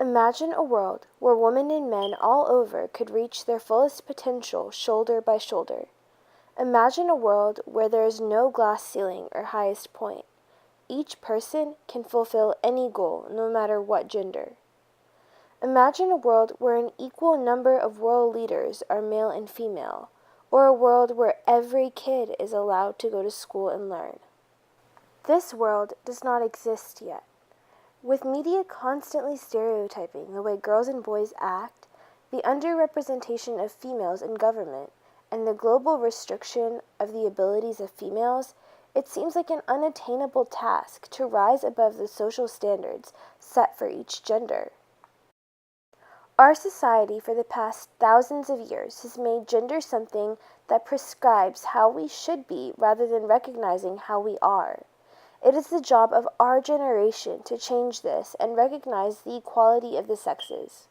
Imagine a world where women and men all over could reach their fullest potential shoulder by shoulder. Imagine a world where there is no glass ceiling or highest point. Each person can fulfill any goal, no matter what gender. Imagine a world where an equal number of world leaders are male and female, or a world where every kid is allowed to go to school and learn. This world does not exist yet. With media constantly stereotyping the way girls and boys act, the underrepresentation of females in government, and the global restriction of the abilities of females, it seems like an unattainable task to rise above the social standards set for each gender. Our society for the past thousands of years has made gender something that prescribes how we should be rather than recognizing how we are. It is the job of our generation to change this and recognize the equality of the sexes.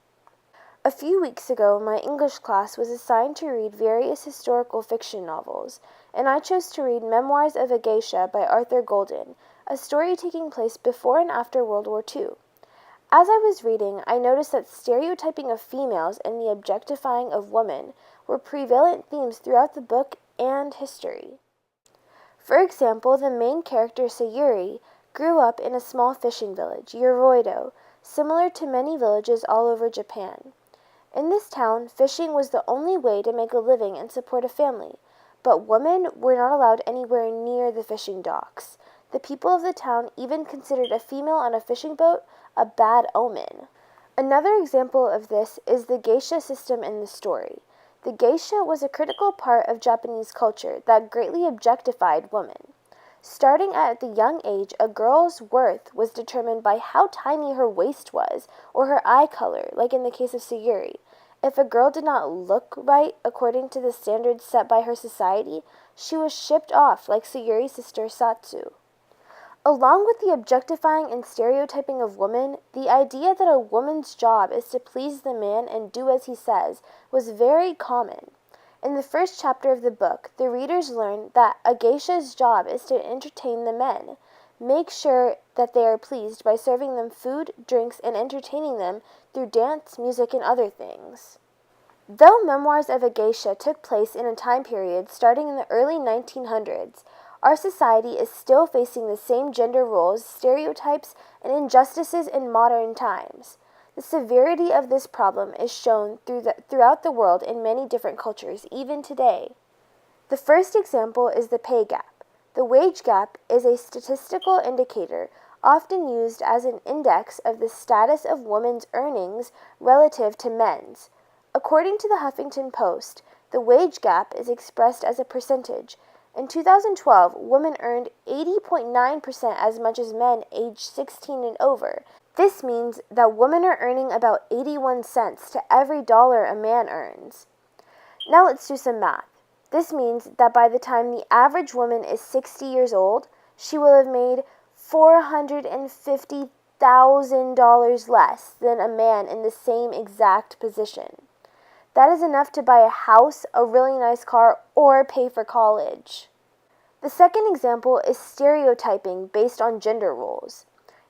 A few weeks ago, my English class was assigned to read various historical fiction novels, and I chose to read Memoirs of a Geisha by Arthur Golden, a story taking place before and after World War II. As I was reading, I noticed that stereotyping of females and the objectifying of women were prevalent themes throughout the book and history. For example, the main character Sayuri grew up in a small fishing village, Yoroido, similar to many villages all over Japan. In this town, fishing was the only way to make a living and support a family, but women were not allowed anywhere near the fishing docks. The people of the town even considered a female on a fishing boat a bad omen. Another example of this is the geisha system in the story. The geisha was a critical part of Japanese culture that greatly objectified women. Starting at the young age, a girl's worth was determined by how tiny her waist was or her eye color, like in the case of Sayuri. If a girl did not look right according to the standards set by her society, she was shipped off like Sayuri's sister Satsu. Along with the objectifying and stereotyping of women, the idea that a woman's job is to please the man and do as he says was very common. In the first chapter of the book, the readers learn that a geisha's job is to entertain the men, make sure that they are pleased by serving them food, drinks, and entertaining them through dance, music, and other things. Though Memoirs of a Geisha took place in a time period starting in the early 1900s, our society is still facing the same gender roles, stereotypes, and injustices in modern times. The severity of this problem is shown throughout the world in many different cultures, even today. The first example is the pay gap. The wage gap is a statistical indicator often used as an index of the status of women's earnings relative to men's. According to the Huffington Post, the wage gap is expressed as a percentage. In 2012, women earned 80.9% as much as men aged 16 and over. This means that women are earning about 81 cents to every dollar a man earns. Now let's do some math. This means that by the time the average woman is 60 years old, she will have made $450,000 less than a man in the same exact position. That is enough to buy a house, a really nice car, or pay for college. The second example is stereotyping based on gender roles.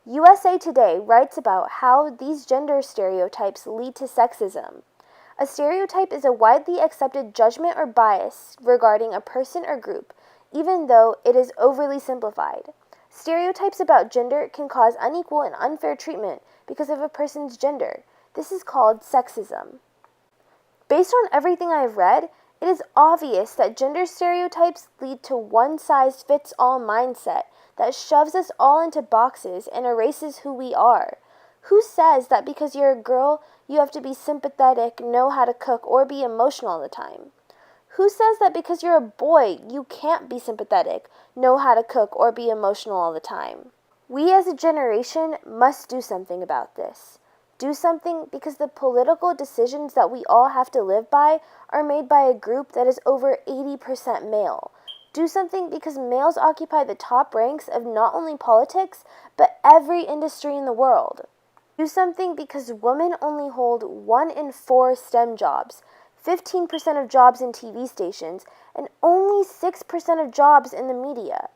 USA Today writes about how these gender stereotypes lead to sexism. A stereotype is a widely accepted judgment or bias regarding a person or group, even though it is overly simplified. Stereotypes about gender can cause unequal and unfair treatment because of a person's gender. This is called sexism. Based on everything I've read, it is obvious that gender stereotypes lead to one-size-fits-all mindset that shoves us all into boxes and erases who we are. Who says that because you're a girl, you have to be sympathetic, know how to cook, or be emotional all the time? Who says that because you're a boy, you can't be sympathetic, know how to cook, or be emotional all the time? We as a generation must do something about this. Do something because the political decisions that we all have to live by are made by a group that is over 80% male. Do something because males occupy the top ranks of not only politics, but every industry in the world. Do something because women only hold 1 in 4 STEM jobs, 15% of jobs in TV stations, and only 6% of jobs in the media.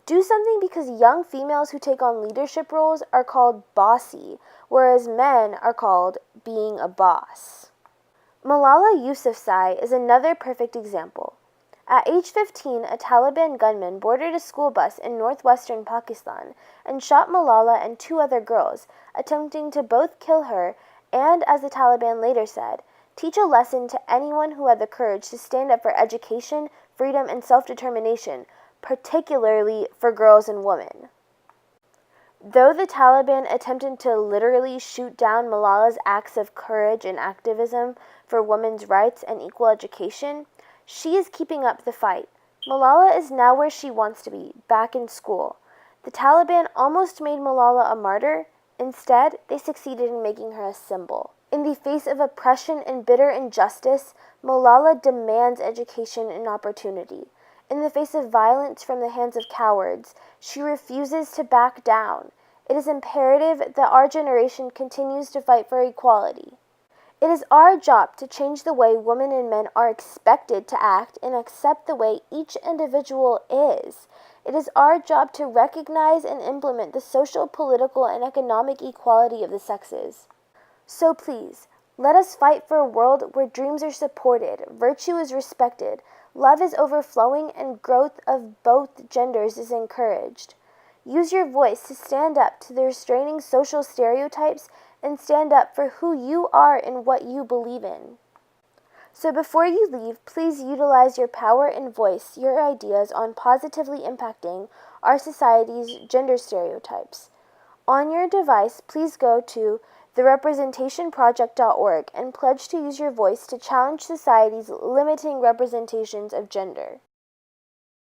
Do something because young females who take on leadership roles are called bossy, whereas men are called being a boss. Malala Yousafzai is another perfect example. At age 15, a Taliban gunman boarded a school bus in northwestern Pakistan and shot Malala and 2 other girls, attempting to both kill her and, as the Taliban later said, teach a lesson to anyone who had the courage to stand up for education, freedom, and self-determination, particularly for girls and women. Though the Taliban attempted to literally shoot down Malala's acts of courage and activism for women's rights and equal education, she is keeping up the fight. Malala is now where she wants to be, back in school. The Taliban almost made Malala a martyr. Instead, they succeeded in making her a symbol. In the face of oppression and bitter injustice, Malala demands education and opportunity. In the face of violence from the hands of cowards, she refuses to back down. It is imperative that our generation continues to fight for equality. It is our job to change the way women and men are expected to act and accept the way each individual is. It is our job to recognize and implement the social, political, and economic equality of the sexes. So please, let us fight for a world where dreams are supported, virtue is respected, love is overflowing, and growth of both genders is encouraged. Use your voice to stand up to the restraining social stereotypes and stand up for who you are and what you believe in. So before you leave, please utilize your power and voice your ideas on positively impacting our society's gender stereotypes. On your device, please go to therepresentationproject.org and pledge to use your voice to challenge society's limiting representations of gender.